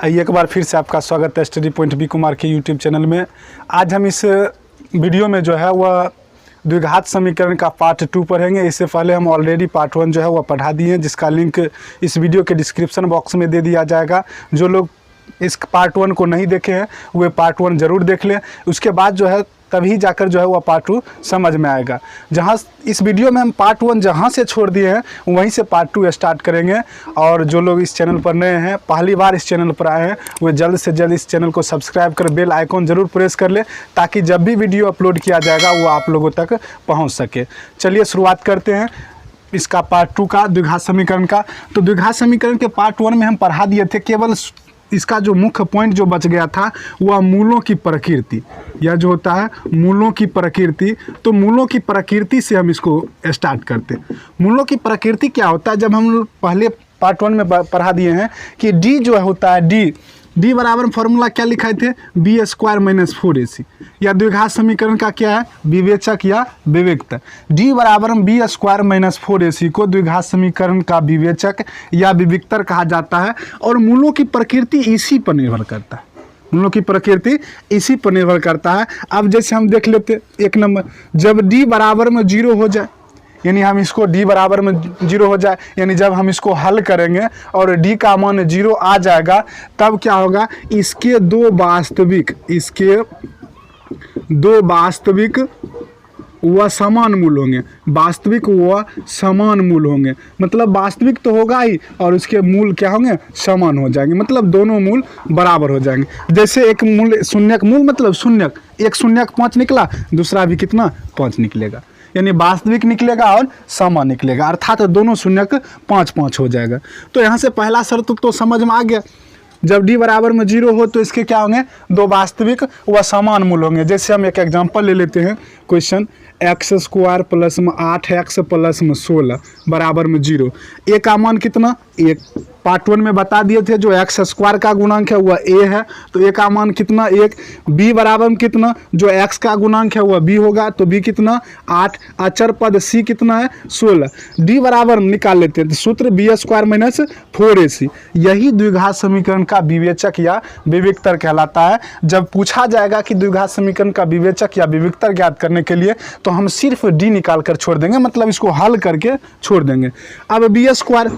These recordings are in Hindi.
एक बार फिर से आपका स्वागत है स्टडी पॉइंट बी कुमार के यूट्यूब चैनल में। आज हम इस वीडियो में जो है वह द्विघात समीकरण का पार्ट 2 पढ़ेंगे। इससे पहले हम ऑलरेडी पार्ट 1 जो है वह पढ़ा दिए हैं, जिसका लिंक इस वीडियो के डिस्क्रिप्शन बॉक्स में दे दिया जाएगा। जो लोग इस पार्ट 1 को नहीं देखे हैं वे पार्ट 1 ज़रूर देख लें, उसके बाद जो है तभी जाकर जो है वह पार्ट 2 समझ में आएगा। जहाँ इस वीडियो में हम पार्ट 1 जहाँ से छोड़ दिए हैं वहीं से पार्ट 2 स्टार्ट करेंगे। और जो लोग इस चैनल पर नए हैं, पहली बार इस चैनल पर आए हैं, वे जल्द से जल्द इस चैनल को सब्सक्राइब कर बेल आइकॉन ज़रूर प्रेस कर ले, ताकि जब भी वीडियो अपलोड किया जाएगा वो आप लोगों तक पहुँच सके। चलिए शुरुआत करते हैं इसका पार्ट 2 का, द्विघात समीकरण का। तो द्विघात समीकरण के पार्ट 1 में हम पढ़ा दिए थे, केवल इसका जो मुख्य पॉइंट जो बच गया था वह मूलों की प्रकृति, यह जो होता है मूलों की प्रकृति। तो मूलों की प्रकृति से हम इसको स्टार्ट करते हैं। मूलों की प्रकृति क्या होता है, जब हम पहले पार्ट 1 में पढ़ा दिए हैं कि डी जो होता है डी बराबर फॉर्मूला क्या लिखाए थे, बी स्क्वायर माइनस 4ac। या द्विघात समीकरण का क्या है, विवेचक या विविक्त। डी बराबर बी स्क्वायर माइनस 4ac को द्विघात समीकरण का विवेचक या विविक्तर कहा जाता है। और मूलों की प्रकृति इसी पर निर्भर करता है, मूलों की प्रकृति इसी पर निर्भर करता है। अब जैसे हम देख लेते 1 नंबर, जब डी बराबर में 0 हो जाए, यानी हम इसको d बराबर में 0 हो जाए, यानी जब हम इसको हल करेंगे और d का मान 0 आ जाएगा, तब क्या होगा, इसके दो वास्तविक व समान मूल होंगे। वास्तविक व समान मूल होंगे, मतलब वास्तविक तो होगा ही और उसके मूल क्या होंगे, समान हो जाएंगे, मतलब दोनों मूल बराबर हो जाएंगे। जैसे एक मूल शून्यक मूल मतलब शून्यक, एक शून्यक 5 निकला, दूसरा भी कितना 5 निकलेगा, यानी वास्तविक निकलेगा और समान निकलेगा, अर्थात दोनों शून्यक 5-5 हो जाएगा। तो यहाँ से पहला शर्त तो समझ में आ गया, जब d बराबर में 0 हो तो इसके क्या होंगे, दो वास्तविक व समान मूल होंगे। जैसे हम एक एग्जांपल ले लेते हैं, क्वेश्चन x स्क्वायर प्लस में 8x प्लस में 16 बराबर में 0। a का मान कितना, 1। पार्ट 1 में बता दिए थे जो x स्क्वायर का गुणांक है वह a है, तो a का मान कितना 1। b बराबर में कितना, जो x का गुणांक है वह b होगा, तो b कितना 8। अचर पद c कितना है 16। d बराबर निकाल लेते हैं, तो सूत्र b स्क्वायर माइनस 4ac। यही द्विघात समीकरण का विवेचक या विविक्तर कहलाता है। जब पूछा जाएगा कि द्विघात समीकरण का विवेचक या विविक्तर ज्ञात करने के लिए, तो हम सिर्फ d निकाल कर छोड़ देंगे, मतलब इसको हल करके छोड़ देंगे। अब b स्क्वायर,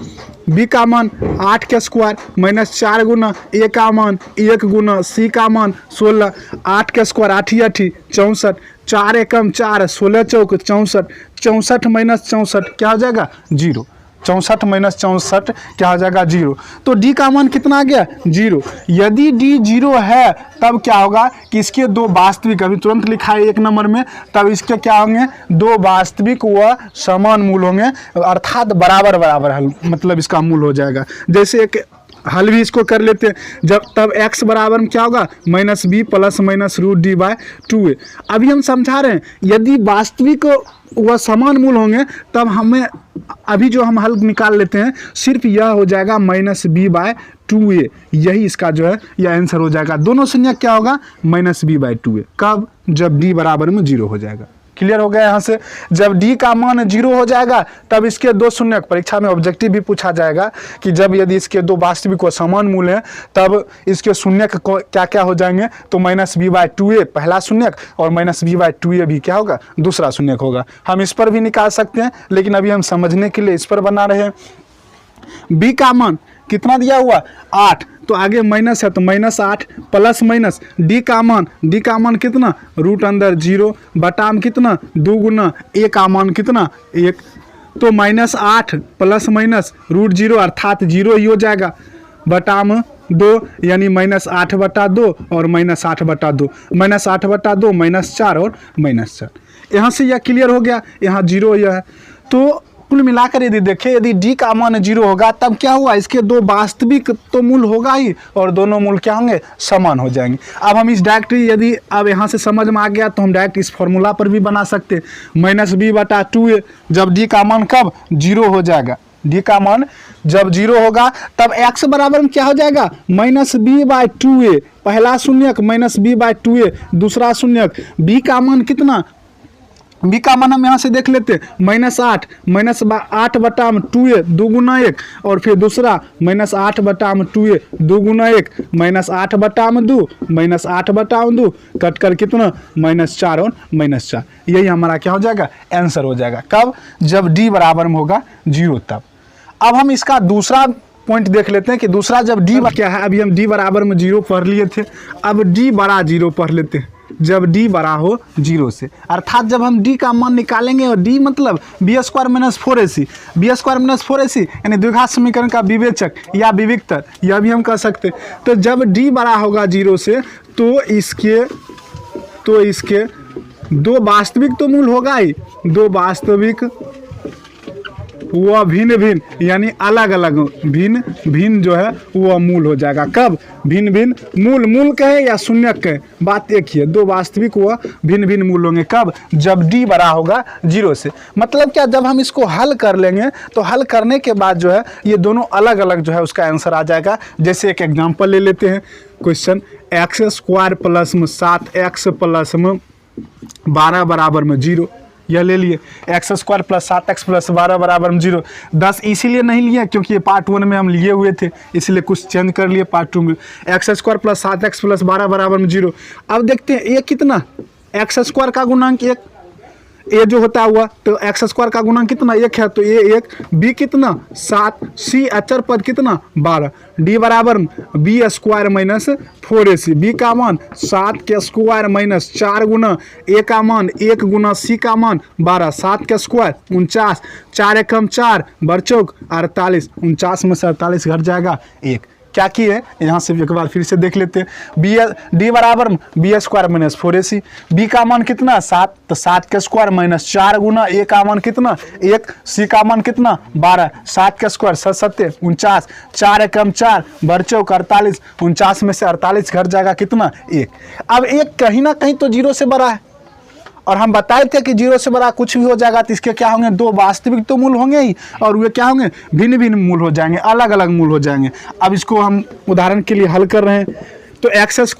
b का मान 8 के स्क्वायर माइनस 4 गुना a का मान 1 गुना c का मान 16। 8 के स्क्वायर 8 ही 8 64, 4 एकम 4, 16 चौक 64, 64 माइनस 64 क्या हो जाएगा 0। 64 माइनस 64 क्या हो जाएगा 0। तो d का मान कितना आ गया 0। यदि d 0 है तब क्या होगा कि इसके दो वास्तविक, अभी तुरंत लिखा है 1 नंबर में, तब इसके क्या होंगे, दो वास्तविक व समान मूल होंगे, अर्थात बराबर बराबर हल, मतलब इसका मूल हो जाएगा। जैसे एक हल भी इसको कर लेते हैं, जब तब x बराबर में क्या होगा minus b plus minus root d by 2a। अभी हम समझा रहे हैं, यदि वास्तविक व समान मूल होंगे तब हमें अभी जो हम हल निकाल लेते हैं सिर्फ यह हो जाएगा माइनस b बाय 2a। यही इसका जो है यह आंसर हो जाएगा। दोनों शून्यक क्या होगा माइनस b बाय 2a, कब, जब d बराबर में 0 हो जाएगा। क्लियर हो गया। यहाँ से जब d का मान 0 हो जाएगा तब इसके दो शून्यक, परीक्षा में ऑब्जेक्टिव भी पूछा जाएगा कि जब यदि इसके दो वास्तविक व समान मूल हैं तब इसके शून्यक क्या क्या हो जाएंगे, तो माइनस b बाय 2a पहला शून्यक और माइनस b बाय 2a भी क्या होगा, दूसरा शून्यक होगा। हम इस पर भी निकाल सकते हैं, लेकिन अभी हम समझने के लिए इस पर बना रहे हैं। b का मान कितना दिया हुआ 8, तो आगे माइनस है तो माइनस 8 प्लस माइनस d का मान कितना, रूट अंदर 0 बटा में कितना 2 गुना a का मान कितना 1, तो माइनस 8 प्लस माइनस रूट 0 अर्थात 0 ही हो जाएगा, बटा में 2 यानी माइनस 8 बटा 2 और माइनस 8 बटा 2, माइनस 8 बटा 2 माइनस 4 और माइनस 4। यहाँ से यह क्लियर हो गया, यहाँ 0 यह है। तो कुल मिलाकर यदि देखें, यदि d का मान 0 होगा तब क्या हुआ, इसके दो वास्तविक तो मूल होगा ही और दोनों मूल क्या होंगे, समान हो जाएंगे। अब हम इस डायरेक्ट, यदि अब यहाँ से समझ में आ गया तो हम डायरेक्ट इस फॉर्मूला पर भी बना सकते हैं, माइनस b बटा 2a। जब d का मान कब 0 हो जाएगा, d का मान जब 0 होगा तब x बराबर में क्या हो जाएगा माइनस b बाय 2a, पहला शून्यक माइनस b बाय 2a, दूसरा शून्यक। b का मान कितना बी का मान हम यहाँ से देख लेते हैं, -8 -8/2a 2 गुना 1, और फिर दूसरा -8/2a 2 गुना 1 -8/2 -8/2 कट कर कितना -4 और -4, यही हमारा क्या हो जाएगा आंसर हो जाएगा। कब? जब d बराबर में होगा 0 तब। अब हम इसका दूसरा पॉइंट देख लेते हैं कि दूसरा जब d क्या है। अभी हम d बराबर में 0 पढ़ लिए थे, अब d बड़ा 0 पढ़ लेते हैं। जब d बड़ा हो 0 से, अर्थात जब हम d का मान निकालेंगे, और d मतलब b² - 4ac, b² - 4ac यानी द्विघात समीकरण का विवेचक या विविक्तर, यह भी हम कह सकते हैं। तो जब d बड़ा होगा 0 से तो इसके दो वास्तविक तो मूल होगा ही, दो वास्तविक वह भिन्न भिन्न यानी अलग अलग भिन्न भिन्न जो है वह मूल हो जाएगा। कब? भिन्न भिन्न मूल कहे या शून्यक कहे, बात एक ही है। दो वास्तविक वह भिन्न भिन्न मूल होंगे। कब? जब d बड़ा होगा 0 से। मतलब क्या, जब हम इसको हल कर लेंगे तो हल करने के बाद जो है ये दोनों अलग अलग जो है उसका आंसर आ जाएगा। जैसे एक एग्जाम्पल ले लेते हैं, क्वेश्चन x² + 7x + 12 बराबर में 0, यह ले लिए। x² + 7x + 12 बराबर में 0। 10 इसीलिए नहीं लिए क्योंकि ये पार्ट 1 में हम लिए हुए थे, इसलिए कुछ चेंज कर लिए पार्ट 2 में। x² + 7x + 12 बराबर में 0। अब देखते हैं ये कितना, x² का गुणांक 1, ए जो होता हुआ तो x² का गुणांक कितना 1 है, तो ये 1, b कितना 7, c अचर पद कितना 12, d बराबर b² - 4ac, b का मान 7 के स्क्वायर माइनस 4 गुना a का मान 1 गुना c का मान 12, 7 के स्क्वायर 49, 4 एकम 4 बरचौक 48, 49 में से 48 घट जाएगा 1। क्या किए यहाँ से एक बार फिर से देख लेते हैं। d बराबर b² - 4ac, b का मान कितना 7, तो 7 के स्क्वायर माइनस 4 गुना a का मान कितना 1, c का मान कितना 12, 7 के स्क्वायर 7 7 49, 4 एकम 4 बरचौक 48, 49 में से 48 घट जाएगा कितना 1। अब 1 कहीं ना कहीं तो 0 से बड़ा है, और हम बताए थे कि 0 से बड़ा कुछ भी हो जाएगा तो इसके क्या होंगे, दो वास्तविक तो मूल होंगे ही, और वे क्या होंगे भिन्न भिन्न मूल हो जाएंगे, अलग अलग मूल हो जाएंगे। अब इसको हम उदाहरण के लिए हल कर रहे हैं। तो x²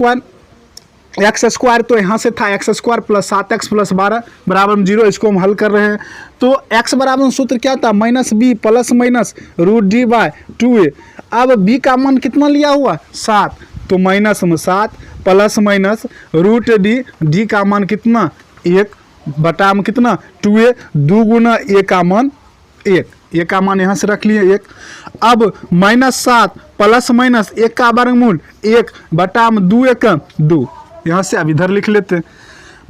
तो यहाँ से था x² + 7x + 12 बराबर में 0, इसको हम हल कर रहे हैं। तो x बराबर सूत्र क्या था -b ± √d/2a। अब b का मान कितना लिया हुआ 7, तो -7 ± √d, का मान कितना 1 बटा में कितना 2a, 2 गुना a का मान 1, a का मान यहाँ से रख लिए 1। अब -7 ± 1 का वर्गमूल 1 बटा में 2 एकम 2, यहाँ से अब इधर लिख लेते हैं।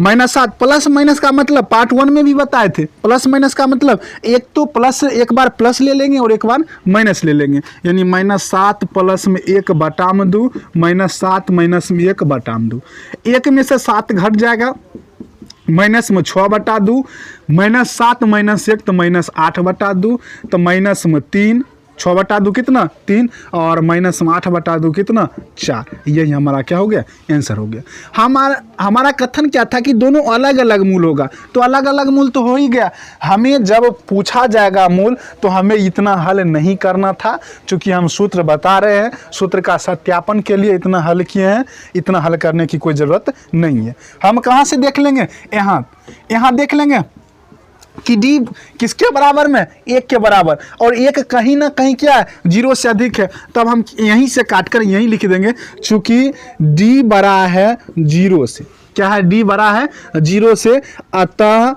-7 प्लस माइनस का मतलब पार्ट 1 में भी बताए थे, प्लस माइनस का मतलब एक तो प्लस एक बार प्लस ले लेंगे और एक बार माइनस ले लेंगे, यानी -7 प्लस में 1 बटा में 2, -7 माइनस में 1 बटा में 2, 1 में से 7 घट जाएगा, माइनस में 6 बटा 2, -7 - 1 तो -8 बटा 2, तो माइनस में 3, 6 बटा 2 कितना 3, और माइनस में 8 बटा 2 कितना 4, यही हमारा क्या हो गया आंसर हो गया। हमारा कथन क्या था कि दोनों अलग अलग मूल होगा, तो अलग अलग मूल तो हो ही गया। हमें जब पूछा जाएगा मूल तो हमें इतना हल नहीं करना था, क्योंकि हम सूत्र बता रहे हैं, सूत्र का सत्यापन के लिए इतना हल किए हैं, इतना हल करने की कोई ज़रूरत नहीं है। हम कहाँ से देख लेंगे, यहाँ देख लेंगे कि d किसके बराबर में 1 के बराबर, और 1 कहीं ना कहीं क्या है 0 से अधिक है, तब हम यहीं से काटकर यहीं लिख देंगे, चूंकि d बड़ा है 0 से। क्या है, d बड़ा है 0 से, अतः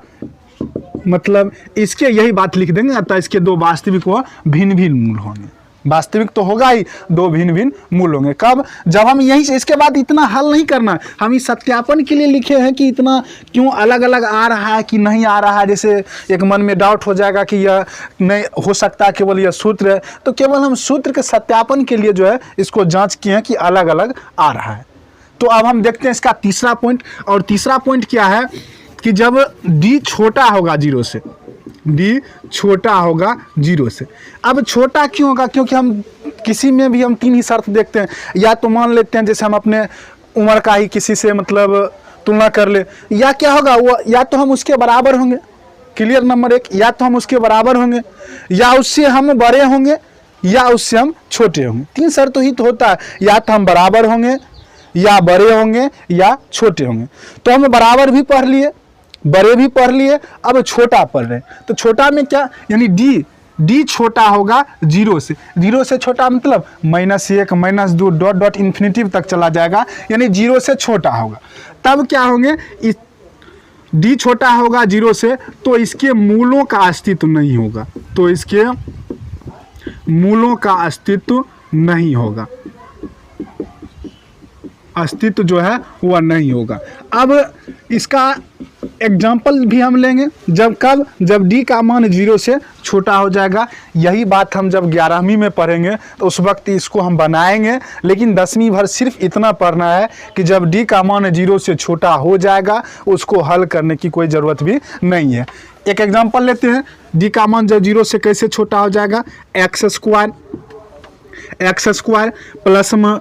मतलब इसके यही बात लिख देंगे, अतः इसके दो वास्तविक व भिन्न भिन्न मूल होंगे। वास्तविक तो होगा ही, दो भिन्न भिन्न मूल होंगे। कब, जब हम यहीं से, इसके बाद इतना हल नहीं करना, हम इस सत्यापन के लिए लिखे हैं कि इतना क्यों अलग अलग आ रहा है कि नहीं आ रहा है। जैसे एक मन में डाउट हो जाएगा कि यह नहीं हो सकता, केवल यह सूत्र है, तो केवल हम सूत्र के सत्यापन के लिए जो है इसको जांच किए हैं कि अलग अलग आ रहा है। तो अब हम देखते हैं इसका तीसरा पॉइंट, और तीसरा पॉइंट क्या है कि जब d छोटा होगा 0 से, d छोटा होगा 0 से। अब छोटा क्यों होगा, क्योंकि हम किसी में भी हम 3 ही शर्त देखते हैं, या तो मान लेते हैं जैसे हम अपने उम्र का ही किसी से मतलब तुलना कर ले, या क्या होगा वो, या तो हम उसके बराबर होंगे, क्लियर नंबर 1, या तो हम उसके बराबर होंगे, या उससे हम बड़े होंगे, या उससे हम छोटे होंगे। 3 शर्त ही तो होता है, या तो हम बराबर होंगे, या बड़े होंगे, या छोटे होंगे। तो हम बराबर भी पढ़ लिए, बड़े भी पढ़ लिए, अब छोटा पढ़ रहे हैं। तो छोटा में क्या, यानी डी छोटा होगा 0 से। 0 से छोटा मतलब -1 -2 डॉट डॉट इन्फिनिटिव तक चला जाएगा, यानी 0 से छोटा होगा। तब क्या होंगे, डी छोटा होगा 0 से, तो इसके मूलों का अस्तित्व नहीं होगा, तो इसके मूलों का अस्तित्व नहीं होगा, अस्तित्व जो है वह नहीं होगा। अब इसका एग्जाम्पल भी हम लेंगे, जब डी का मान 0 से छोटा हो जाएगा। यही बात हम जब 11वीं में पढ़ेंगे तो उस वक्त इसको हम बनाएंगे, लेकिन 10वीं भर सिर्फ इतना पढ़ना है कि जब डी का मान 0 से छोटा हो जाएगा उसको हल करने की कोई ज़रूरत भी नहीं है। एक एग्जाम्पल लेते हैं, डी का मान जब 0 से कैसे छोटा हो जाएगा, एक्स स्क्वायर प्लस में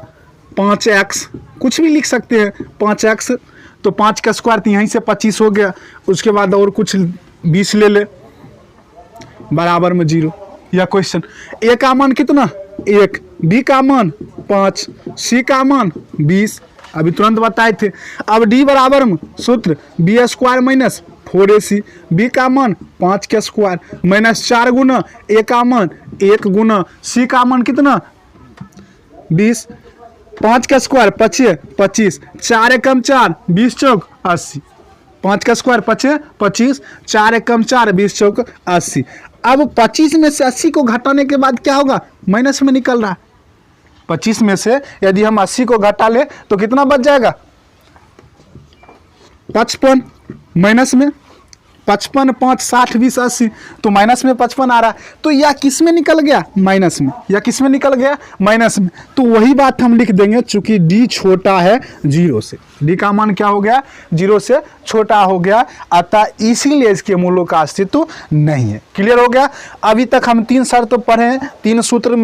5x, कुछ भी लिख सकते हैं 5x, तो 5 का स्क्वायर तो यहीं से 25 हो गया, उसके बाद और कुछ 20 ले बराबर में 0। या क्वेश्चन, ए का मान कितना 1, बी का मान 5, सी का मान 20, अभी तुरंत बताए थे। अब डी बराबर में सूत्र B square minus 4ac, B का मान 5 का स्क्वायर माइनस 4 गुना ए का मान 1 गुना सी का मान कितना 20, 5 का स्क्वायर 25, 4 एकम 4 20 चौक 80, 5 का स्क्वायर 25, 4 एकम 4 20 चौक 80। अब 25 में से 80 को घटाने के बाद क्या होगा, माइनस में निकल रहा है। 25 में से यदि हम 80 को घटा ले तो कितना बच जाएगा, 55, माइनस में 55, 5, 60, 20, 80, तो माइनस में 55 आ रहा है। तो यह किस में निकल गया, माइनस में, या किस में निकल गया, माइनस में। तो वही बात हम लिख देंगे, चूंकि डी छोटा है 0 से, डी का मान क्या हो गया, 0 से छोटा हो गया, अतः इसीलिए इसके मूलों का अस्तित्व नहीं है। क्लियर हो गया। अभी तक हम 3 शर्त पढ़े हैं, 3 सूत्र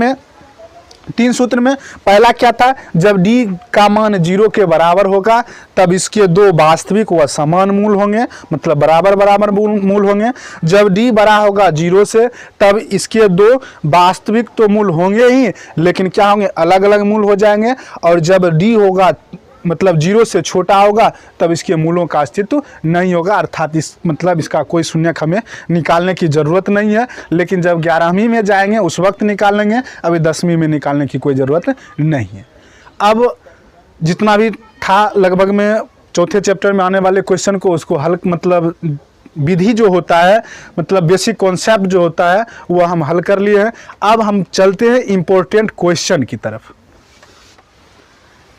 में पहला क्या था, जब डी का मान 0 के बराबर होगा तब इसके 2 वास्तविक व समान मूल होंगे, मतलब बराबर मूल होंगे। जब डी बड़ा होगा 0 से तब इसके 2 वास्तविक तो मूल होंगे ही, लेकिन क्या होंगे, अलग अलग मूल हो जाएंगे। और जब डी होगा मतलब 0 से छोटा होगा तब इसके मूलों का अस्तित्व नहीं होगा, अर्थात इसका कोई शून्यक हमें निकालने की ज़रूरत नहीं है। लेकिन जब 11वीं में जाएंगे उस वक्त निकालेंगे, अभी 10वीं में निकालने की कोई ज़रूरत नहीं है। अब जितना भी था लगभग में चौथे चैप्टर में आने वाले क्वेश्चन को, उसको हल मतलब विधि जो होता है, मतलब बेसिक कॉन्सेप्ट जो होता है, वह हम हल कर लिए हैं। अब हम चलते हैं इम्पोर्टेंट क्वेश्चन की तरफ।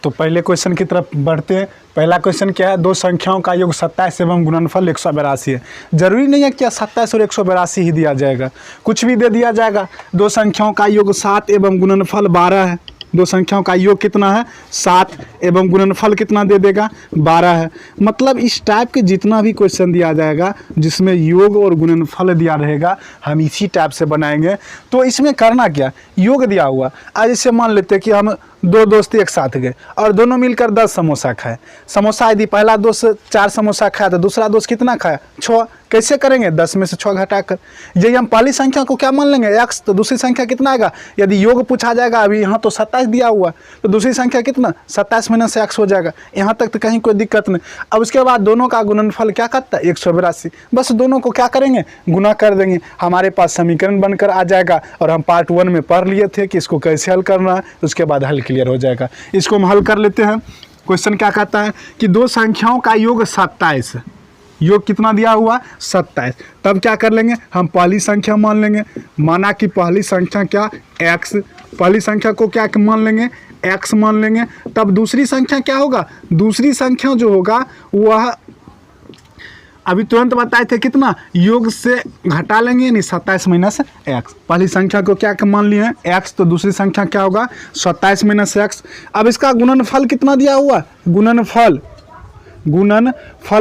तो पहले क्वेश्चन की तरफ बढ़ते हैं। पहला क्वेश्चन क्या है, 2 संख्याओं का योग 27 एवं गुणनफल 182 है। जरूरी नहीं है कि 27 और 182 ही दिया जाएगा, कुछ भी दे दिया जाएगा। 2 संख्याओं का योग 7 एवं गुणनफल 12 है। 2 संख्याओं का योग कितना है, 7 एवं गुणनफल कितना दे देगा, 12 है। मतलब इस टाइप के जितना भी क्वेश्चन दिया जाएगा जिसमें योग और गुणनफल दिया रहेगा, हम इसी टाइप से बनाएंगे। तो इसमें करना क्या, योग दिया हुआ, आज इसे मान लेते हैं कि हम 2 दोस्त एक साथ गए और दोनों मिलकर 10 समोसा खाए। समोसा यदि पहला दोस्त 4 समोसा खाया तो दूसरा दोस्त कितना खाया, 6। कैसे करेंगे, 10 में से 6 घटाकर। यदि हम पहली संख्या को क्या मान लेंगे, x, तो दूसरी संख्या कितना आएगा। यदि योग पूछा जाएगा, अभी यहाँ तो 27 दिया हुआ, तो दूसरी संख्या कितना, 27 में से x हो जाएगा। यहाँ तक तो कहीं कोई दिक्कत नहीं। अब उसके बाद दोनों का गुणनफल क्या करता है, 182। बस दोनों को क्या करेंगे, गुना कर देंगे, हमारे पास समीकरण बनकर आ जाएगा। और हम पार्ट 1 में पढ़ लिए थे कि इसको कैसे हल करना है, उसके बाद हल क्लियर हो जाएगा। इसको हम हल कर लेते हैं। क्वेश्चन क्या कहता है कि 2 संख्याओं का योग 27 है। योग कितना दिया हुआ, 27। तब क्या कर लेंगे, हम पहली संख्या मान लेंगे। माना कि पहली संख्या क्या, x, पहली संख्या को क्या मान लेंगे, x मान लेंगे। तब दूसरी संख्या क्या होगा, दूसरी संख्या जो होगा वह अभी तुरंत बताए थे कितना, योग से घटा लेंगे, यानी 27 माइनस एक्स। पहली संख्या को क्या मान लिए हैं, x, तो दूसरी संख्या क्या होगा, 27 माइनस एक्स। अब इसका गुणनफल कितना दिया हुआ, गुणनफल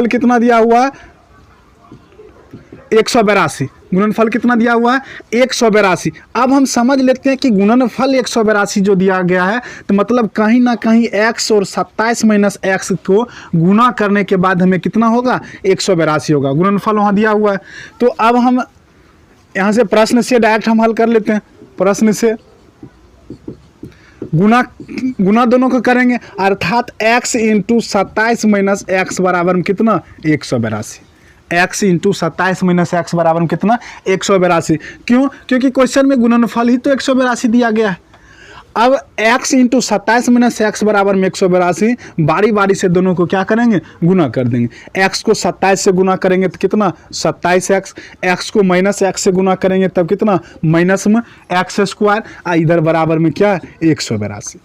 कितना दिया हुआ, 182। गुणनफल कितना दिया हुआ है, 182। अब हम समझ लेते हैं कि गुणनफल 182 जो दिया गया है, तो मतलब कहीं ना कहीं x और 27 माइनस एक्स को गुना करने के बाद हमें कितना होगा, 182 होगा। गुणनफल वहाँ दिया हुआ है। तो अब हम यहाँ से प्रश्न से डायरेक्ट हम हल कर लेते हैं। प्रश्न से गुना दोनों को करेंगे, अर्थात x इंटू 27 माइनस एक्स बराबर में कितना, 182। x इंटू 27 माइनस एक्स बराबर में कितना 182। क्यों? क्योंकि क्वेश्चन में गुणनफल ही तो 182 दिया गया है। अब x इंटू 27 माइनस एक्स बराबर में 182, बारी बारी से दोनों को क्या करेंगे, गुना कर देंगे। x को 27 से गुना करेंगे तो कितना 27x, x को माइनस एक्स से गुना करेंगे तब कितना माइनस में एक्स स्क्वायर, इधर बराबर में क्या 182।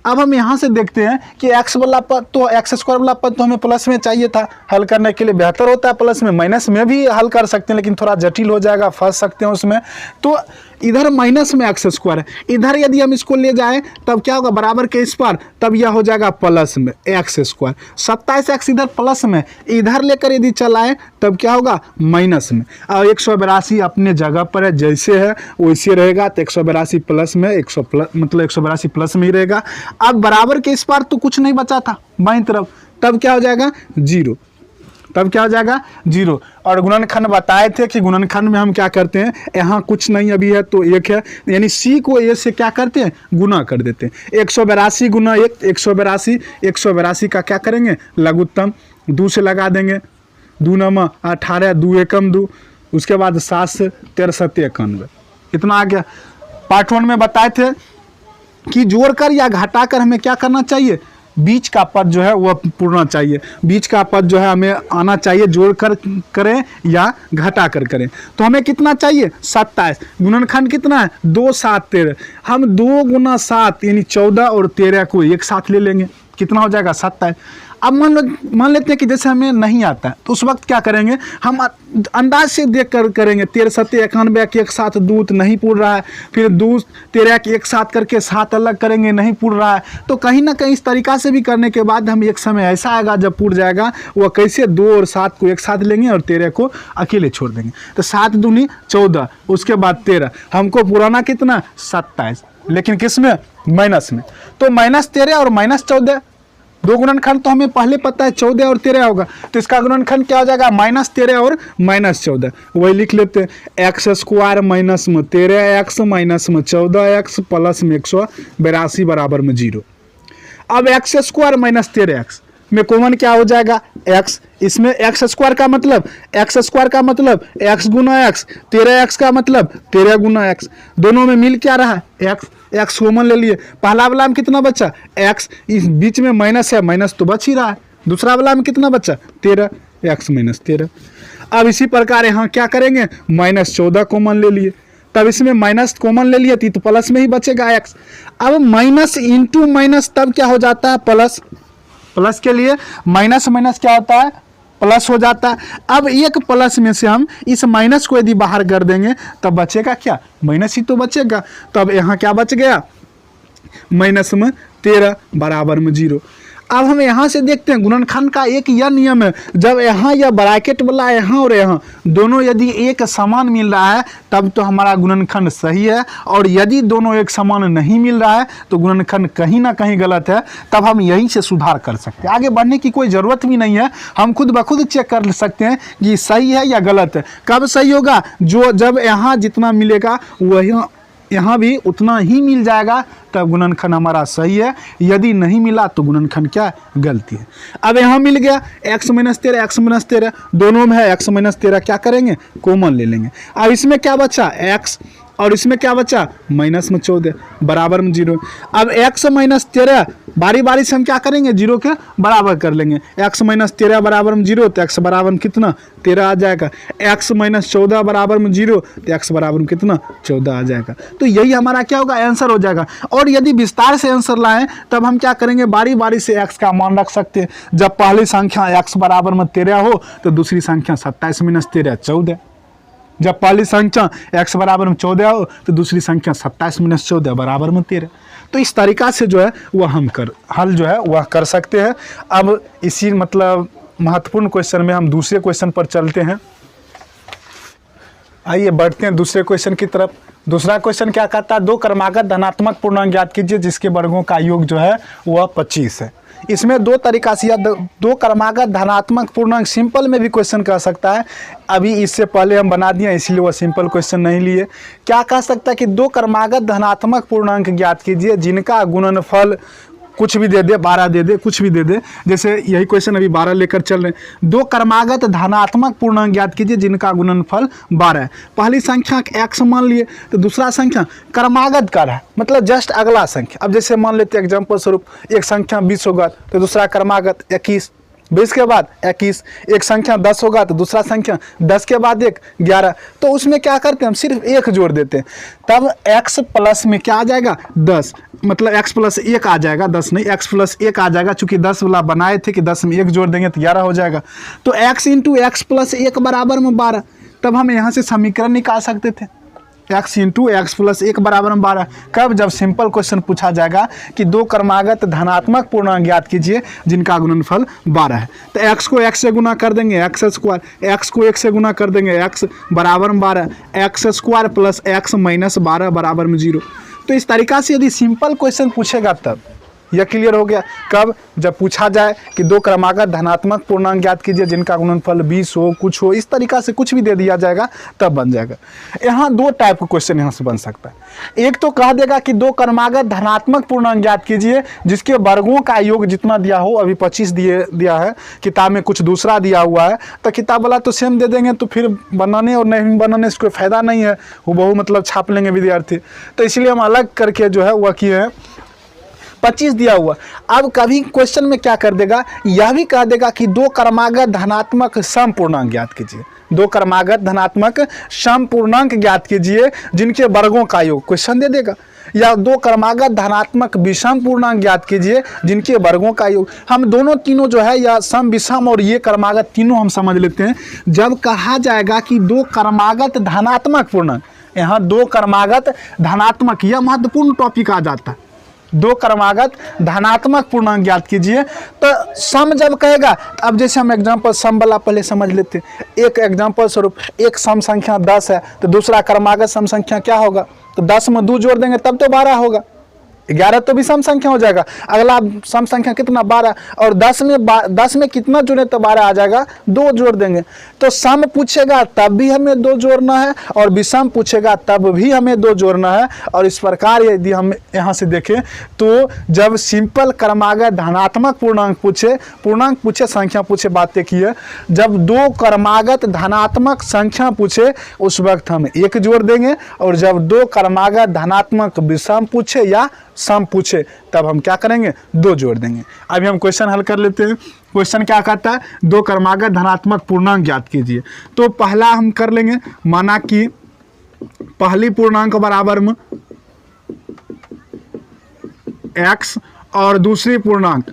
अब हम यहाँ से देखते हैं कि x वाला पद तो एक्स स्क्वायर वाला पद तो हमें प्लस में चाहिए था, हल करने के लिए बेहतर होता है प्लस में, माइनस में भी हल कर सकते हैं लेकिन थोड़ा जटिल हो जाएगा, फंस सकते हैं उसमें। तो इधर माइनस में एक्स स्क्वायर है, इधर यदि हम इसको ले जाएं तब क्या होगा, बराबर के इस पर, तब यह हो जाएगा प्लस में एक्स स्क्वायर। 27x इधर प्लस में, इधर लेकर यदि चलाएं तब क्या होगा माइनस में। और 182 अपने जगह पर है, जैसे है वैसे रहेगा, तो 182 प्लस में 100 प्लस मतलब 182 प्लस में ही रहेगा। अब बराबर के इस पर तो कुछ नहीं बचा था बाईं तरफ, तब क्या हो जाएगा 0, तब क्या हो जाएगा 0। और गुणनखंड बताए थे कि गुणनखंड में हम क्या करते हैं, यहाँ कुछ नहीं अभी है तो 1 है, यानी c को a से क्या करते हैं, गुना कर देते हैं। 182 गुना 1 182, 182 का क्या करेंगे लघुत्तम 2 से लगा देंगे, 2 9 18, 2 एकम 2, उसके बाद 7 से 13 7 91, इतना आ गया। पार्ट 1 में बताए थे कि जोड़कर या घटाकर हमें क्या करना चाहिए, बीच का पद जो है वह पूर्णा चाहिए, बीच का पद जो है हमें आना चाहिए, जोड़कर करें या घटाकर करें। तो हमें कितना चाहिए 27, गुणनखंड कितना है 2 7 13, हम 2 गुना 7 यानी 14 और 13 को एक साथ ले लेंगे, कितना हो जाएगा 27। अब मान लेते हैं कि जैसे हमें नहीं आता है तो उस वक्त क्या करेंगे, हम अंदाज से देख कर करेंगे। 13 7 91 के एक साथ 2 तो नहीं पूर रहा है, फिर 2 13 के एक साथ करके 7 अलग करेंगे, नहीं पूर रहा है। तो कहीं ना कहीं इस तरीका से भी करने के बाद हम एक समय ऐसा आएगा जब पूर जाएगा, वह कैसे 2 और 7 को एक साथ लेंगे और 13 को अकेले छोड़ देंगे। तो 7 दूनी 14, उसके बाद 13, हमको पुराना कितना 27, लेकिन किस में माइनस में। तो -13 और -14, दो गुणनखंड तो हमें पहले पता है 14 और 13 होगा, तो इसका गुणनखंड क्या हो जाएगा -13 और -14, वही लिख लेते हैं। एक्स स्क्वायर माइनस में 13x माइनस में 14x प्लस में 182 बराबर में 0। अब एक्स स्क्वायर माइनस 13x में कॉमन क्या हो जाएगा x, इसमें एक्स स्क्वायर का मतलब x गुना x, 13x का मतलब 13 गुना x, दोनों में मिल क्या रहा है x कॉमन ले लिए। पहला वाला में कितना बचा x, इस बीच में माइनस है, माइनस तो बच ही रहा है। दूसरा वाला में कितना बचा 13, x माइनस 13। अब इसी प्रकार यहाँ क्या करेंगे -14 कॉमन ले लिए, तब इसमें माइनस कॉमन ले लिए तो प्लस में ही बचेगा x। अब माइनस इंटू माइनस तब क्या हो जाता है प्लस, प्लस के लिए माइनस माइनस क्या होता है प्लस हो जाता है। अब एक प्लस में से हम इस माइनस को यदि बाहर कर देंगे तब बचेगा क्या माइनस ही तो बचेगा। तब यहाँ क्या बच गया माइनस में 13 बराबर में 0। अब हम यहाँ से देखते हैं गुणनखंड का एक यह नियम है, जब यहाँ या ब्रैकेट वाला यहाँ और यहाँ दोनों यदि एक समान मिल रहा है तब तो हमारा गुणनखंड सही है, और यदि दोनों एक समान नहीं मिल रहा है तो गुणनखंड कहीं ना कहीं गलत है। तब हम यहीं से सुधार कर सकते हैं, आगे बढ़ने की कोई ज़रूरत भी नहीं है, हम खुद ब खुद चेक कर सकते हैं कि सही है या गलत है। कब सही होगा, जो जब यहाँ जितना मिलेगा वही यहाँ भी उतना ही मिल जाएगा, तब गुणनखंड हमारा सही है। यदि नहीं मिला तो गुणनखंड क्या गलती है। अब यहाँ मिल गया x माइनस 13 दोनों में है, x माइनस 13 क्या करेंगे कॉमन ले लेंगे। अब इसमें क्या बचा x और इसमें क्या बचा माइनस में 14 बराबर में 0। अब x माइनस 13 बारी बारी से हम क्या करेंगे 0 के बराबर कर लेंगे। x माइनस 13 बराबर में 0 तो x बराबर में कितना 13 आ जाएगा। x माइनस 14 बराबर में 0 तो x बराबर में कितना 14 आ जाएगा। तो यही हमारा क्या होगा आंसर हो जाएगा। और यदि विस्तार से आंसर लाएं तब हम क्या करेंगे बारी बारी से x का मान रख सकते हैं। जब पहली संख्या x बराबर में 13 हो तो दूसरी संख्या 27 माइनस 13 14। जब पहली संख्या x बराबर में 14 हो तो दूसरी संख्या 27 माइनस 14 बराबर में 13। तो इस तरीका से जो है वह हम हल जो है वह कर सकते हैं। अब इसी मतलब महत्वपूर्ण क्वेश्चन में हम दूसरे क्वेश्चन पर चलते हैं। आइए बढ़ते हैं दूसरे क्वेश्चन की तरफ। दूसरा क्वेश्चन क्या कहता है, दो क्रमागत धनात्मक पूर्णांक ज्ञात कीजिए जिसके वर्गों का योग जो है वह 25 है। इसमें दो तरीका से दो क्रमागत धनात्मक पूर्णांक सिंपल में भी क्वेश्चन कर सकता है। अभी इससे पहले हम बना दिए इसलिए वह सिंपल क्वेश्चन नहीं लिए। क्या कह सकता है कि दो क्रमागत धनात्मक पूर्णांक ज्ञात कीजिए जिनका गुणनफल कुछ भी दे दे, 12 दे दे, कुछ भी दे दे। जैसे यही क्वेश्चन अभी 12 लेकर चल रहे हैं। दो क्रमागत धनात्मक पूर्णांक ज्ञात कीजिए जिनका गुणनफल 12 है। पहली संख्या x मान लिए, तो दूसरा संख्या क्रमागत कर है, मतलब जस्ट अगला संख्या। अब जैसे मान लेते हैं एग्जाम्पल स्वरूप, एक संख्या 20 होगा तो दूसरा क्रमागत 21, 20 के बाद 21। एक संख्या 10 होगा तो दूसरा संख्या 10 के बाद 1 11। तो उसमें क्या करते हैं, हम सिर्फ 1 जोड़ देते हैं, तब x प्लस में क्या आ जाएगा 10, मतलब x प्लस 1 आ जाएगा, 10 नहीं, x प्लस 1 आ जाएगा। चूंकि 10 वाला बनाए थे कि 10 में 1 जोड़ देंगे तो 11 हो जाएगा। तो x इंटू एक्स प्लस 1 बराबर में 12। तब हम यहाँ से समीकरण निकाल सकते थे, x इंटू एक्स प्लस 1 बराबर में 12। कब, जब सिंपल क्वेश्चन पूछा जाएगा कि दो क्रमागत धनात्मक पूर्णांक ज्ञात कीजिए जिनका गुणनफल 12 है। तो x को x से गुना कर देंगे एक्स स्क्वायर, x को 1 से गुना कर देंगे x बराबर में 12, x square plus x minus 12 बराबर में 0। तो इस तरीका से यदि सिंपल क्वेश्चन पूछेगा तब यह क्लियर हो गया। कब, जब पूछा जाए कि दो क्रमागत धनात्मक पूर्णांक ज्ञात कीजिए जिनका गुणनफल 20 हो, कुछ हो, इस तरीका से कुछ भी दे दिया जाएगा तब बन जाएगा। यहाँ दो टाइप का क्वेश्चन यहाँ से बन सकता है। एक तो कह देगा कि दो क्रमागत धनात्मक पूर्णांक ज्ञात कीजिए जिसके वर्गों का योग जितना दिया हो, अभी 25 दिया है, किताब में कुछ दूसरा दिया हुआ है, तो किताब वाला तो सेम दे देंगे, तो फिर बनाने और नहीं बनाने से कोई फायदा नहीं है, वो मतलब छाप लेंगे विद्यार्थी। तो इसलिए हम अलग करके जो है वह किए हैं, 25 दिया हुआ। अब कभी क्वेश्चन में क्या कर देगा, यह भी कह देगा कि दो क्रमागत धनात्मक सम पूर्णांक ज्ञात कीजिए, दो क्रमागत धनात्मक सम पूर्णांक ज्ञात कीजिए जिनके वर्गों का योग, क्वेश्चन दे देगा। या दो क्रमागत धनात्मक विषम पूर्णांक ज्ञात कीजिए जिनके वर्गों का योग। हम दोनों तीनों जो है, या सम विषम और ये क्रमागत तीनों हम समझ लेते हैं। जब कहा जाएगा कि दो क्रमागत धनात्मक पूर्णांक, यहाँ दो क्रमागत धनात्मक, यह महत्वपूर्ण टॉपिक आ जाता है। दो क्रमागत धनात्मक पूर्णांक ज्ञात कीजिए, तो सम जब कहेगा, अब जैसे हम एग्जांपल सम वाला पहले समझ लेते हैं। एक एग्जांपल स्वरूप, एक सम संख्या 10 है तो दूसरा क्रमागत सम संख्या क्या होगा, तो 10 में 2 जोड़ देंगे तब तो 12 होगा। 11 तो भी सम संख्या हो जाएगा, अगला सम संख्या कितना 12, और 10 में कितना जोड़े तो 12 आ जाएगा, 2 जोड़ देंगे। तो सम पूछेगा तब भी हमें 2 जोड़ना है, और विषम पूछेगा तब भी हमें 2 जोड़ना है। और इस प्रकार यदि हम यहाँ से देखें तो जब सिंपल क्रमागत धनात्मक पूर्णांक पूछे संख्या पूछे, बातें की है। जब दो क्रमागत धनात्मक संख्या पूछे उस वक्त हम 1 जोड़ देंगे, और जब दो क्रमागत धनात्मक विषम पूछे या सम पूछे तब हम क्या करेंगे, 2 जोड़ देंगे। अभी हम क्वेश्चन हल कर लेते हैं। क्वेश्चन क्या कहता है, दो क्रमागत धनात्मक पूर्णांक ज्ञात कीजिए। तो पहला हम कर लेंगे, माना कि पहली पूर्णांक बराबर में x और दूसरी पूर्णांक,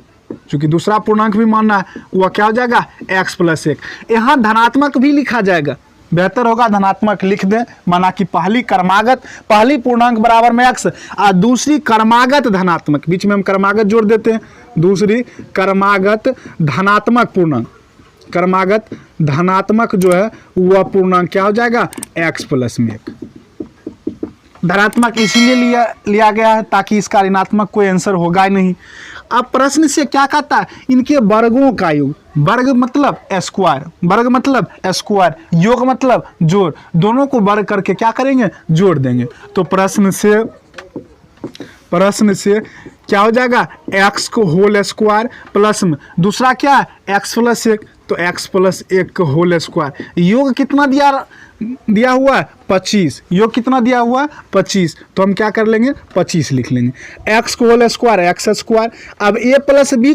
चूंकि दूसरा पूर्णांक भी मानना है, वह क्या हो जाएगा x प्लस 1। यहाँ धनात्मक भी लिखा जाएगा, बेहतर होगा धनात्मक लिख दें। माना कि पहली पूर्णांक बराबर में x और दूसरी क्रमागत धनात्मक, बीच में हम क्रमागत जोड़ देते हैं, दूसरी क्रमागत धनात्मक पूर्णांक, क्रमागत धनात्मक जो है वह पूर्णांक क्या हो जाएगा x प्लस में 1। धनात्मक इसीलिए लिया गया है ताकि इसका ऋणात्मक कोई आंसर होगा ही नहीं। अब प्रश्न से क्या कहता है, इनके वर्गों का योग, वर्ग मतलब स्क्वायर, वर्ग मतलब स्क्वायर, योग मतलब जोड़, दोनों को वर्ग करके क्या करेंगे, जोड़ देंगे। तो प्रश्न से क्या हो जाएगा, x को होल स्क्वायर प्लस में दूसरा क्या है x प्लस 1, तो x प्लस 1 को होल स्क्वायर, योग कितना दिया हुआ है 25, योग कितना दिया हुआ है 25, तो हम क्या कर लेंगे 25 लिख लेंगे। x को होल स्क्वायर एक्स स्क्वायर, अब a plus b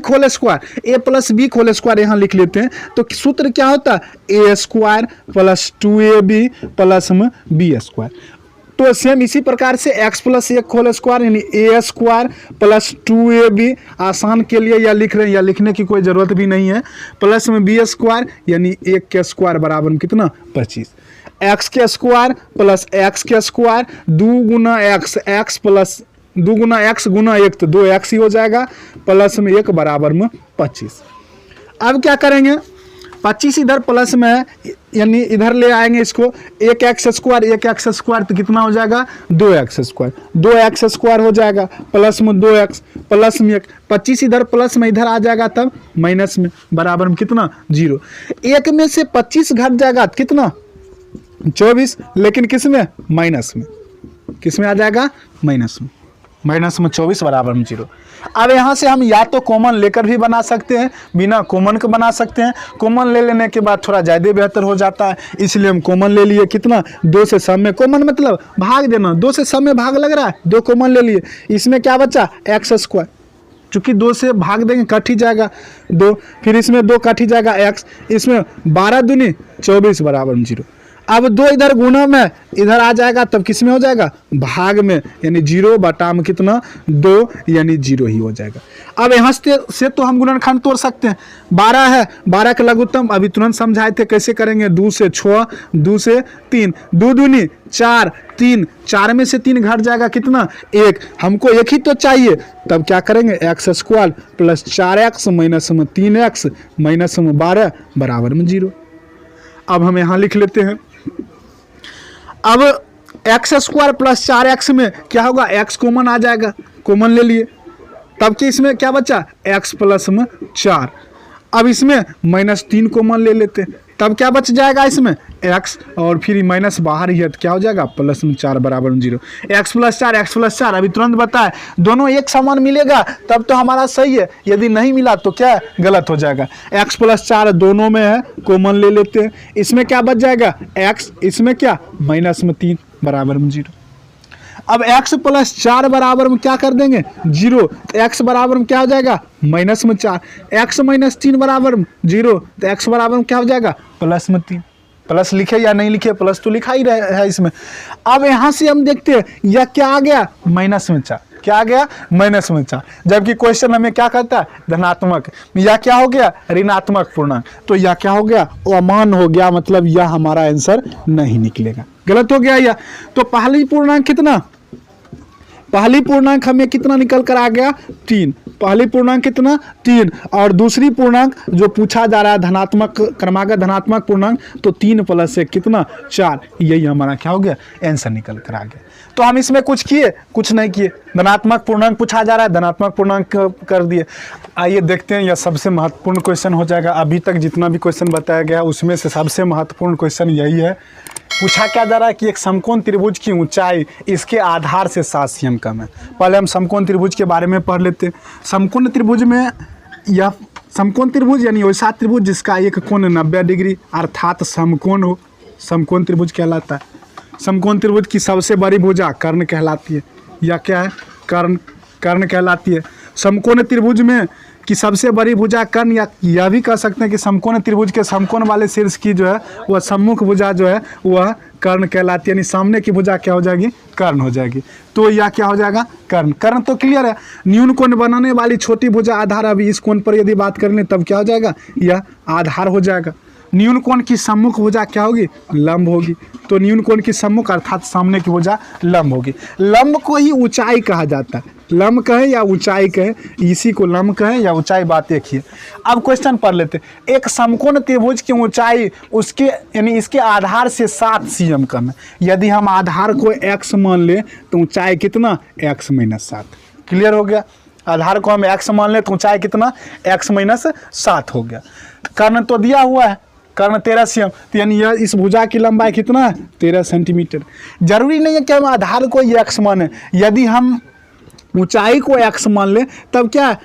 whole square यहाँ लिख लेते हैं। तो सूत्र क्या होता है, a square plus 2ab plus में b स्क्वायर। तो सेम इसी प्रकार से x प्लस 1 होल स्क्वायर यानी a स्क्वायर प्लस 2ab, आसान के लिए या लिख रहे हैं, या लिखने की कोई ज़रूरत भी नहीं है, प्लस में b स्क्वायर यानी 1 के स्क्वायर बराबर में कितना 25, x के स्क्वायर प्लस x के स्क्वायर 2 गुना x प्लस 2 गुना x गुना 1 तो 2x ही हो जाएगा, प्लस में 1 बराबर में 25। अब क्या करेंगे, 25 इधर प्लस में है यानी इधर ले आएंगे इसको, 1x स्क्वायर तो कितना हो जाएगा 2x स्क्वायर हो जाएगा, प्लस में 2x प्लस में 1, 25 इधर प्लस में इधर आ जाएगा तब माइनस में, बराबर में कितना 0। 1 में से 25 घट जाएगा कितना 24, लेकिन किस में माइनस में, किस में आ जाएगा माइनस में। माइनस में 24 बराबर में 0। अब यहाँ से हम या तो कॉमन लेकर भी बना सकते हैं, बिना कॉमन के बना सकते हैं। कॉमन ले लेने के बाद थोड़ा ज़्यादा बेहतर हो जाता है, इसलिए हम कॉमन ले लिए। कितना? 2 से सब में कॉमन मतलब भाग देना, 2 से सब में भाग लग रहा है, 2 कॉमन ले लिए। इसमें क्या बचा? एक्स स्क्वायर, चूँकि 2 से भाग देंगे कट ही जाएगा 2, फिर इसमें 2 कट ही जाएगा एक्स, इसमें 12 दूनी 24 बराबर में 0। अब 2 इधर गुणा में इधर आ जाएगा, तब किस में हो जाएगा? भाग में, यानी 0 बटा में कितना? 2, यानी 0 ही हो जाएगा। अब यहाँ से तो हम गुणनखंड तोड़ सकते हैं। 12 है, 12 का लघुत्तम अभी तुरंत समझाए थे कैसे करेंगे। 2 से 6, 2 से 3, 2 दूनी 4, 3, 4 में से 3 घट जाएगा कितना? 1। हमको 1 ही तो चाहिए, तब क्या करेंगे? X square plus 4x minus में 3x माइनस में 12 बराबर में 0। अब हम यहाँ लिख लेते हैं। अब एक्स स्क्वायर प्लस 4x में क्या होगा? x कॉमन आ जाएगा, कॉमन ले लिए, तब कि इसमें क्या बचा? x प्लस में 4। अब इसमें माइनस 3 कॉमन ले लेते, तब क्या बच जाएगा? इसमें x, और फिर माइनस बाहर ही है तो क्या हो जाएगा? प्लस में 4 बराबर में 0। x प्लस 4 अभी तुरंत बताए, दोनों एक समान मिलेगा तब तो हमारा सही है, यदि नहीं मिला तो क्या गलत हो जाएगा। x प्लस 4 दोनों में है, कॉमन ले लेते हैं। इसमें क्या बच जाएगा? x, इसमें क्या? माइनस में 3 बराबर में 0। अब x प्लस 4 बराबर में क्या कर देंगे? 0। तो x बराबर में क्या हो जाएगा? माइनस में 4। x माइनस 3 बराबर में 0, तो x बराबर में क्या हो जाएगा? प्लस में 3। प्लस लिखे या नहीं लिखे, प्लस तो लिखा ही है इसमें। अब यहाँ से हम देखते हैं यह क्या आ गया? माइनस में 4। क्या आ गया? माइनस में 4। जबकि क्वेश्चन हमें क्या कहता है? धनात्मक। यह क्या हो गया? ऋणात्मक पूर्णांक। तो यह क्या हो गया? अमान हो गया, मतलब यह हमारा आंसर नहीं निकलेगा, गलत हो गया यह। तो पहली पूर्णांक कितना? पहली पूर्णांक हमें कितना निकल कर आ गया? 3। पहली पूर्णांक कितना? 3। और दूसरी पूर्णांक जो पूछा जा रहा है धनात्मक क्रमागत धनात्मक पूर्णांक, तो 3 प्लस 1 कितना? 4। यही हमारा क्या हो गया? आंसर निकल कर आ गया। तो हम इसमें कुछ किए? कुछ नहीं किए। धनात्मक पूर्णांक पूछा जा रहा है, धनात्मक पूर्णांक कर दिए। आइए देखते हैं, यह सबसे महत्वपूर्ण क्वेश्चन हो जाएगा। अभी तक जितना भी क्वेश्चन बताया गया उसमें से सबसे महत्वपूर्ण क्वेश्चन यही है। पूछा क्या जा रहा है कि एक समकोण त्रिभुज की ऊंचाई इसके आधार से 7 cm कम है। पहले हम समकोण त्रिभुज के बारे में पढ़ लेते हैं। समकोण त्रिभुज में यह समकोण त्रिभुज यानी वैसा त्रिभुज जिसका एक कोण 90 डिग्री अर्थात समकोण हो, समकोण त्रिभुज कहलाता है। समकोण त्रिभुज की सबसे बड़ी भुजा कर्ण कहलाती है। या क्या है? कर्ण कहलाती है। समकोण त्रिभुज में कि सबसे बड़ी भुजा कर्ण, या यह भी कह सकते हैं कि समकोण त्रिभुज के समकोण वाले शीर्ष की जो है वह सम्मुख भुजा जो है वह कर्ण कहलाती है, यानी सामने की भुजा क्या हो जाएगी? कर्ण हो जाएगी। तो यह क्या हो जाएगा? कर्ण। कर्ण तो क्लियर है। न्यून कोण बनाने वाली छोटी भुजा आधार, अभी इस कोण पर यदि बात कर लें तब क्या हो जाएगा? यह आधार हो जाएगा। न्यून कोण की सम्मुख भुजा क्या होगी? लंब होगी। तो न्यून कोण की सम्मुख अर्थात सामने की भुजा लंब होगी। लंब को ही ऊंचाई कहा जाता है। लंब कहे या ऊंचाई कहे, इसी को लंब कहे या ऊंचाई, बात एक ही है। अब क्वेश्चन पढ़ लेते हैं। एक समकोण त्रिभुज की ऊंचाई उसके यानी इसके आधार से 7 cm कम है। यदि हम आधार को x मान ले तो ऊंचाई कितना? x minus 7। क्लियर हो गया? आधार को हम x मान ले तो ऊंचाई कितना? x माइनस 7 हो गया। कर्ण तो दिया हुआ है, कर्ण 13 cm, तो यानी यह इस भुजा की लंबाई कितना है? 13 सेंटीमीटर। जरूरी नहीं है कि हम आधार को ही x माने। यदि हम ऊंचाई को x मान ले तब क्या है?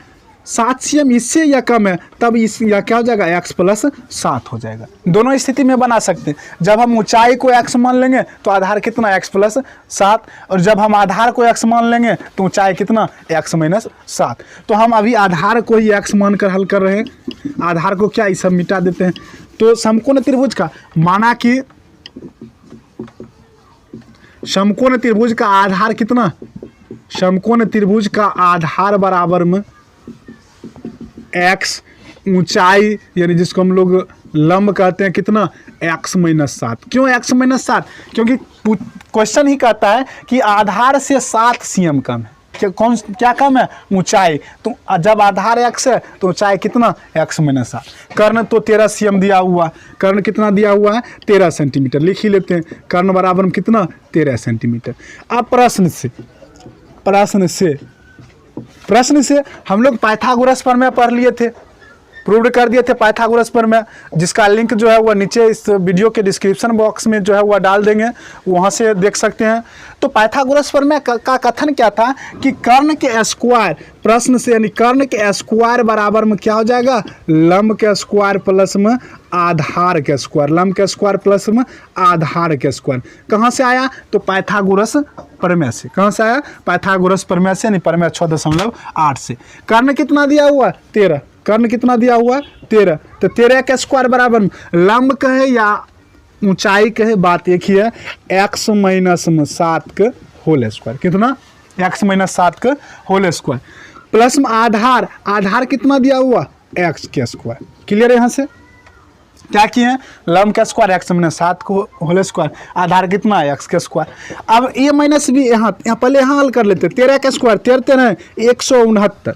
7 cm इससे या कम है, तब इस या क्या हो जाएगा? x प्लस 7 हो जाएगा। दोनों स्थिति में बना सकते हैं। जब हम ऊंचाई को x मान लेंगे तो आधार कितना? x प्लस 7, और जब हम आधार को x मान लेंगे तो ऊंचाई कितना? x minus 7। तो हम अभी आधार को ही x मानकर हल कर रहे हैं। आधार को क्या, ये सब मिटा देते हैं। तो समकोण त्रिभुज का माना कि समकोण त्रिभुज का आधार कितना? समकोण त्रिभुज का आधार बराबर में x, ऊंचाई यानी जिसको हम लोग लंब कहते हैं कितना? x minus 7। क्यों x माइनस 7? क्योंकि क्वेश्चन ही कहता है कि आधार से 7 cm कम है। क्या कम है? ऊंचाई। तो जब आधार x है तो ऊंचाई कितना? x minus 7। कर्ण तो 13 cm दिया हुआ। कर्ण कितना दिया हुआ है? 13 सेंटीमीटर। लिख ही लेते हैं। कर्ण बराबर में कितना? 13 सेंटीमीटर। अब प्रश्न से हम लोग पाइथागोरस प्रमेय पढ़ लिए थे। प्रूव कर दिए थे पाइथागोरस प्रमेय, जिसका लिंक जो है वह नीचे इस वीडियो के डिस्क्रिप्शन बॉक्स में जो है वह डाल देंगे, वहाँ से देख सकते हैं। तो पाइथागोरस प्रमेय का कथन क्या था कि कर्ण के स्क्वायर, प्रश्न से यानी कर्ण के स्क्वायर बराबर में क्या हो जाएगा, लंब के स्क्वायर प्लस में आधार के स्क्वायर, लंब के स्क्वायर प्लस में आधार के स्क्वायर। कहाँ से आया, तो पाइथागोरस प्रमेय से। कहाँ से आया, पाइथागोरस प्रमेय से, यानी प्रमेय 6.8 से। कर्ण कितना दिया हुआ, 13। कर्ण कितना दिया हुआ, 13। तो 13 का स्क्वायर बराबर में लंब कहे या ऊंचाई कहे, बात एक ही है, x माइनस में 7 का होल स्क्वायर। कितना, x माइनस 7 का होल स्क्वायर प्लस में आधार, आधार कितना दिया हुआ, x के स्क्वायर। क्लियर है। यहाँ से क्या किए हैं, लंब का स्क्वायर x माइनस 7 को होल स्क्वायर, आधार कितना है, x के स्क्वायर। अब a माइनस बी, यहाँ पहले यहाँ हल कर लेते, 13 का स्क्वायर 13 169,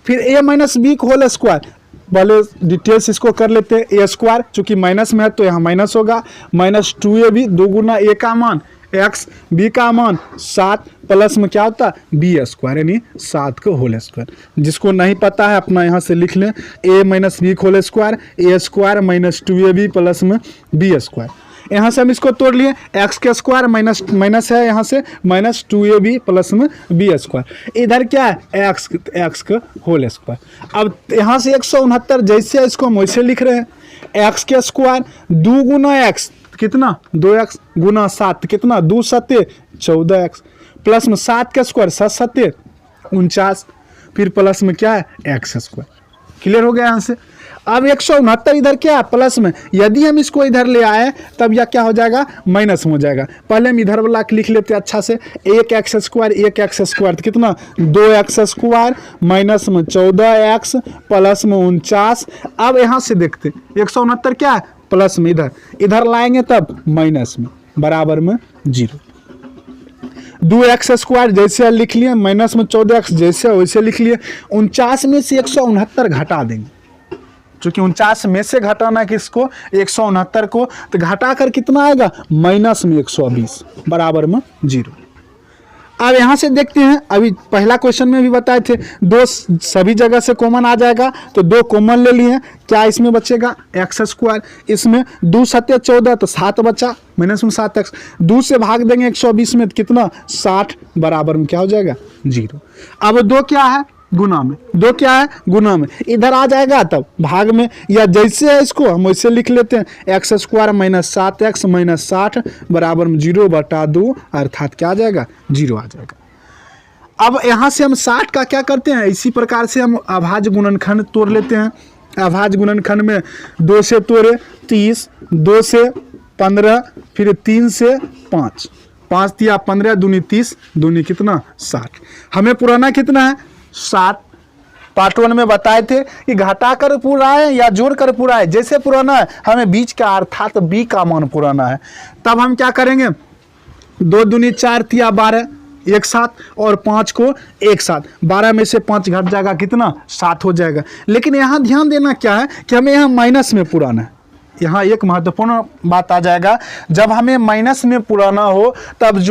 फिर a माइनस बी को होल स्क्वायर, पहले डिटेल्स इसको कर लेते हैं। ए स्क्वायर चूंकि माइनस में है तो यहाँ माइनस होगा, माइनस 2ab, 2 गुना a का मान x, b का मान 7 प्लस में क्या होता है बी स्क्वायर, यानी 7 का होल स्क्वायर। जिसको नहीं पता है अपना यहाँ से लिख लें, a minus b whole square, a square minus 2ab plus में b स्क्वायर। यहाँ से हम इसको तोड़ लिए, x के स्क्वायर माइनस है, यहाँ से माइनस 2ab प्लस में b स्क्वायर। इधर क्या है, x का होल स्क्वायर। अब यहाँ से 169 जैसे इसको हम वैसे लिख रहे हैं, x के स्क्वायर 2 गुना x कितना, 2x गुना 7 कितना, 2 सत्ते 14x प्लस में 7 का स्क्वायर 7 सत्ते 49, फिर प्लस में क्या है, x स्क्वायर। क्लियर हो गया यहाँ से। अब 169 इधर क्या है, प्लस में, यदि हम इसको इधर ले आए तब यह क्या हो जाएगा, माइनस में हो जाएगा। पहले हम इधर वाला लिख लेते हैं अच्छा से, 1x स्क्वायर कितना, 2x स्क्वायर माइनस में 14x प्लस में 49। अब यहाँ से देखते 169 क्या है, प्लस में, इधर लाएंगे तब माइनस में, बराबर में 0। 2x स्क्वायर जैसे लिख लिए, माइनस में 14x जैसे वैसे लिख लिए। 49 में से 169 घटा देंगे, चूंकि 49 में से घटाना है किसको, 169 को, तो घटा कर कितना आएगा, माइनस में 120 बराबर में 0। अब यहाँ से देखते हैं, अभी पहला क्वेश्चन में भी बताए थे, 2 सभी जगह से कॉमन आ जाएगा, तो 2 कॉमन ले लिए, क्या इसमें बचेगा, x स्क्वायर, इसमें 2 सत्ते 14 तो 7 बचा, माइनस में 7x, 2 से भाग देंगे 120 में, तो कितना 60 बराबर में क्या हो जाएगा 0। अब 2 क्या है, गुना में, 2 क्या है, गुना में, इधर आ जाएगा तब भाग में, या जैसे है इसको हम वैसे लिख लेते हैं, x square minus 7x minus 60 बराबर में 0/2, अर्थात क्या आ जाएगा, 0 आ जाएगा। अब यहाँ से हम 60 का क्या करते हैं, इसी प्रकार से हम अभाज्य गुणनखंड तोड़ लेते हैं। अभाज्य गुणनखंड में 2 से तोड़े 30, 2 से 15, फिर 3 से 5, 5 दिया 15 दूनी 30, दूनी कितना 60। हमें पुराना कितना है, 7। पार्ट 1 में बताए थे कि घटा कर पूरा है या जोड़ कर पूरा है, जैसे पुराना है हमें बीच का अर्थात b का मान पुराना है, तब हम क्या करेंगे, 2 दूनी 4 तिया 12 एक साथ, और 5 को एक साथ, 12 में से 5 घट जाएगा कितना 7 हो जाएगा। लेकिन यहाँ ध्यान देना क्या है कि हमें यहाँ माइनस में पुराना है। यहाँ एक महत्वपूर्ण बात आ जाएगा, जब हमें माइनस में पुराना हो तब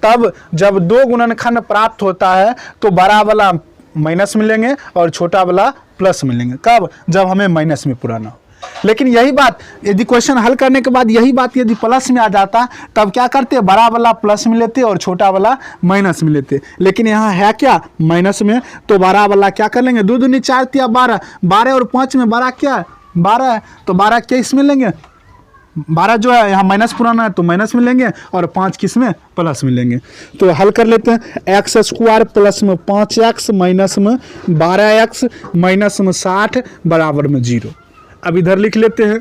तब जब 2 गुणनखंड प्राप्त होता है तो बड़ा वाला माइनस में लेंगे और छोटा वाला प्लस में लेंगे। कब, जब हमें माइनस में पुराना हो। लेकिन यही बात यदि क्वेश्चन हल करने के बाद यही बात यदि प्लस में आ जाता तब क्या करते, बड़ा वाला प्लस में लेते और छोटा वाला माइनस में लेते। लेकिन यहाँ है क्या, माइनस में, तो बड़ा वाला क्या कर लेंगे, 2 दूनी 4 तिया 12, 12 और 5 में 12 क्या है, 12 है, तो 12 क्या इसमें लेंगे, 12 जो है यहाँ माइनस पुराना है तो माइनस में लेंगे, और 5 किस में, प्लस में लेंगे। तो हल कर लेते हैं, x स्क्वायर प्लस में 5x माइनस में 12x माइनस में 60 बराबर में 0। अब इधर लिख लेते हैं,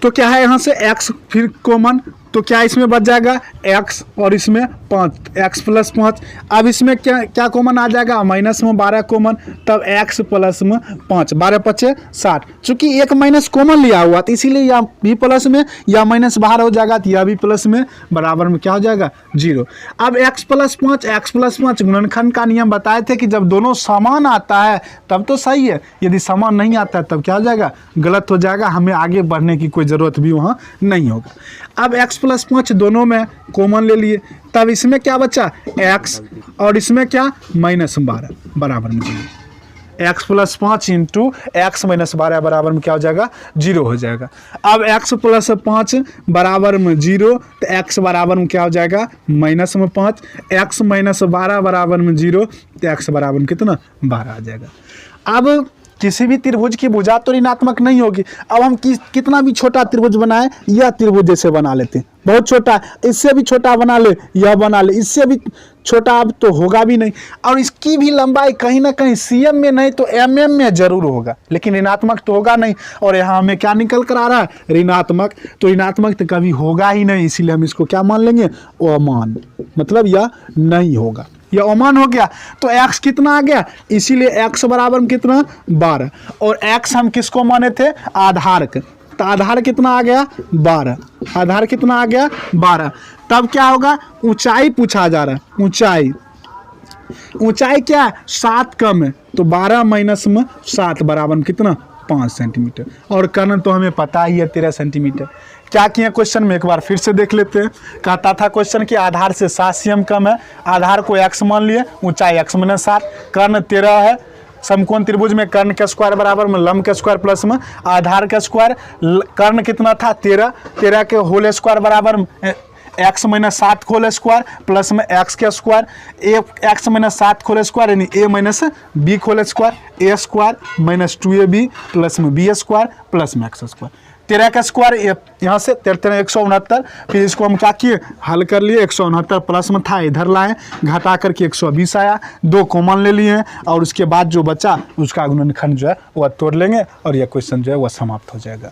तो क्या है यहाँ से x फिर कॉमन, तो क्या इसमें बच जाएगा x और इसमें 5, x प्लस 5। अब इसमें क्या कॉमन आ जाएगा, माइनस में 12 कॉमन, तब x प्लस में 5, 12 5 60। चूंकि एक माइनस कॉमन लिया हुआ तो इसीलिए या भी प्लस में या माइनस बाहर हो जाएगा, तो यह भी प्लस में, बराबर में क्या हो जाएगा 0। अब x प्लस 5 गुणनखंड का नियम बताए थे कि जब दोनों समान आता है तब तो सही है, यदि समान नहीं आता है तब क्या हो जाएगा, गलत हो जाएगा, हमें आगे बढ़ने की कोई ज़रूरत भी वहाँ नहीं होगा। अब x प्लस 5 दोनों में कॉमन ले लिए, तब इसमें क्या बचा x और इसमें क्या माइनस 12 बराबर में 0। x plus 5 into x minus 12 बराबर में क्या हो जाएगा 0 हो जाएगा। अब x प्लस 5 बराबर में 0 तो x बराबर में क्या हो जाएगा माइनस में 5, x माइनस 12 बराबर में 0 तो x बराबर में कितना 12 आ जाएगा। अब किसी भी त्रिभुज की भुजा तो ऋणात्मक नहीं होगी। अब हम कितना भी छोटा त्रिभुज बनाए, यह त्रिभुज जैसे बना लेते हैं, बहुत छोटा, इससे भी छोटा बना ले, यह बना ले, इससे भी छोटा अब तो होगा भी नहीं। और इसकी भी लंबाई कहीं ना कहीं cm में नहीं तो mm में जरूर होगा, लेकिन ऋणात्मक तो होगा नहीं। और यहाँ हमें क्या निकल कर आ रहा है ऋणात्मक, तो ऋणात्मक तो कभी होगा ही नहीं, इसीलिए हम इसको क्या मान लेंगे अमान, मतलब यह नहीं होगा, यह अमान हो गया। तो x कितना आ गया, इसीलिए x बराबर में कितना 12, और x हम किसको माने थे आधार, तो आधार कितना आ गया 12, आधार कितना आ गया 12। तब क्या होगा ऊंचाई पूछा जा रहा है, ऊंचाई क्या है 7 कम है, तो 12 माइनस में 7 बराबर में कितना 5 सेंटीमीटर। और कर्ण तो हमें पता ही है 13 सेंटीमीटर। क्या किया क्वेश्चन में एक बार फिर से देख लेते हैं। कहता था क्वेश्चन कि आधार से 7 cm कम है, आधार को x मान लिए, ऊंचाई x माइनस 7, कर्ण 13 है, समकोण त्रिभुज में कर्ण का स्क्वायर बराबर में लंब का स्क्वायर प्लस में आधार का स्क्वायर, कर्ण कितना था 13, 13 के होल स्क्वायर बराबर में x minus 7 whole square plus में x का square, x minus 7 whole square यानी a minus b whole square, a square minus 2ab plus में b स्क्वायर प्लस में x स्क्वायर। 13 का स्क्वायर यहाँ से 13 169, फिर इसको हम क्या किए हल कर लिए, 169 प्लस में था इधर लाए, घटा करके 120 आया, 2 कॉमन ले लिए और उसके बाद जो बचा उसका गुणनखंड जो है वह तोड़ लेंगे और यह क्वेश्चन जो है वह समाप्त हो जाएगा।